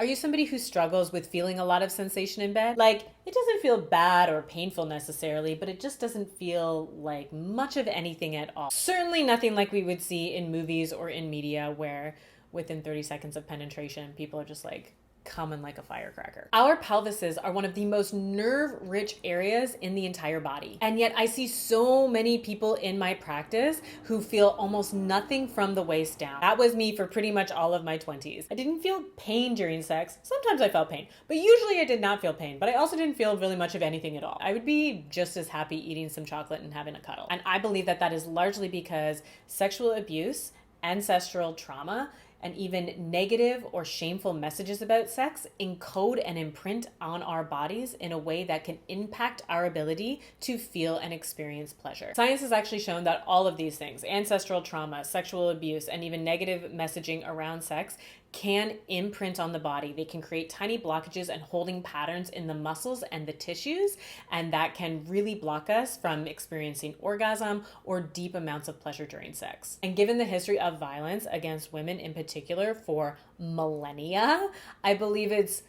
Are you somebody who struggles with feeling a lot of sensation in bed? Like, it doesn't feel bad or painful necessarily, but it just doesn't feel like much of anything at all. Certainly nothing like we would see in movies or in media where within 30 seconds of penetration, people are just like, coming like a firecracker. Our pelvises are one of the most nerve-rich areas in the entire body. And yet I see so many people in my practice who feel almost nothing from the waist down. That was me for pretty much all of my 20s. I didn't feel pain during sex. Sometimes I felt pain, but usually I did not feel pain, but I also didn't feel really much of anything at all. I would be just as happy eating some chocolate and having a cuddle. And I believe that that is largely because sexual abuse, ancestral trauma, and even negative or shameful messages about sex encode and imprint on our bodies in a way that can impact our ability to feel and experience pleasure. Science has actually shown that all of these things, ancestral trauma, sexual abuse, and even negative messaging around sex, can imprint on the body. They can create tiny blockages and holding patterns in the muscles and the tissues, and that can really block us from experiencing orgasm or deep amounts of pleasure during sex. And given the history of violence against women in particular for millennia, I believe it's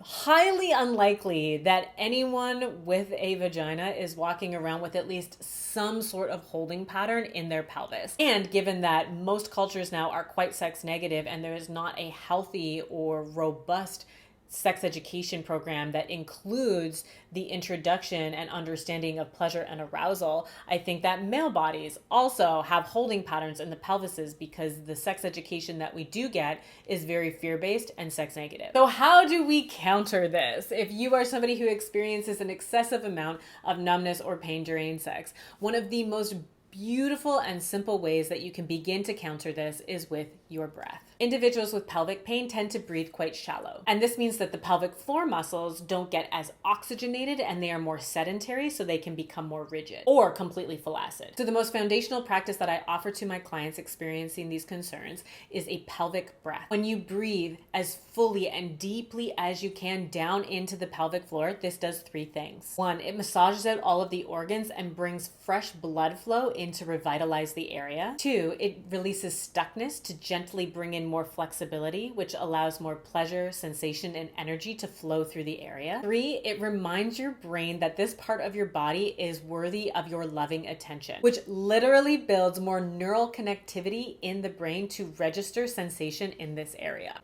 highly unlikely that anyone with a vagina is walking around with at least some sort of holding pattern in their pelvis. And given that most cultures now are quite sex negative and there is not a healthy or robust sex education program that includes the introduction and understanding of pleasure and arousal, I think that male bodies also have holding patterns in the pelvises because the sex education that we do get is very fear-based and sex negative. So how do we counter this? If you are somebody who experiences an excessive amount of numbness or pain during sex, one of the most beautiful and simple ways that you can begin to counter this is with your breath. Individuals with pelvic pain tend to breathe quite shallow. And this means that the pelvic floor muscles don't get as oxygenated and they are more sedentary, so they can become more rigid or completely flaccid. So the most foundational practice that I offer to my clients experiencing these concerns is a pelvic breath. When you breathe as fully and deeply as you can down into the pelvic floor, this does three things. One, it massages out all of the organs and brings fresh blood flow in to revitalize the area. Two, it releases stuckness to gently bring in more flexibility, which allows more pleasure, sensation, and energy to flow through the area. Three, it reminds your brain that this part of your body is worthy of your loving attention, which literally builds more neural connectivity in the brain to register sensation in this area.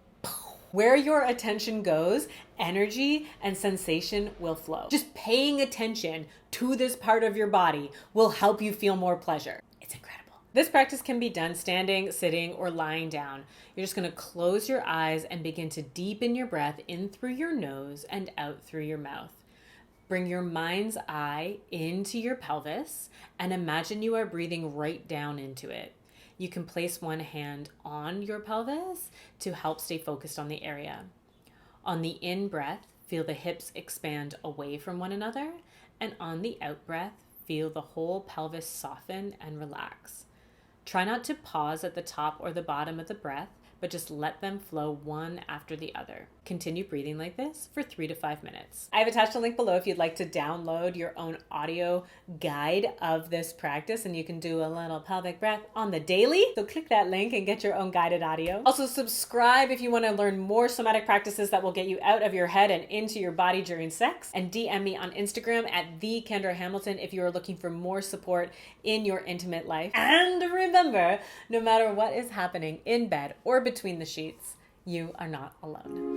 Where your attention goes, energy and sensation will flow. Just paying attention to this part of your body will help you feel more pleasure. It's incredible. This practice can be done standing, sitting, or lying down. You're just going to close your eyes and begin to deepen your breath in through your nose and out through your mouth. Bring your mind's eye into your pelvis and imagine you are breathing right down into it. You can place one hand on your pelvis to help stay focused on the area. On the in breath, feel the hips expand away from one another, and on the out breath, feel the whole pelvis soften and relax. Try not to pause at the top or the bottom of the breath, but just let them flow one after the other. Continue breathing like this for 3 to 5 minutes. I have attached a link below if you'd like to download your own audio guide of this practice, and you can do a little pelvic breath on the daily. So click that link and get your own guided audio. Also subscribe if you want to learn more somatic practices that will get you out of your head and into your body during sex. And DM me on Instagram at @TheKendra if you are looking for more support in your intimate life. And remember, no matter what is happening in bed or between the sheets, you are not alone.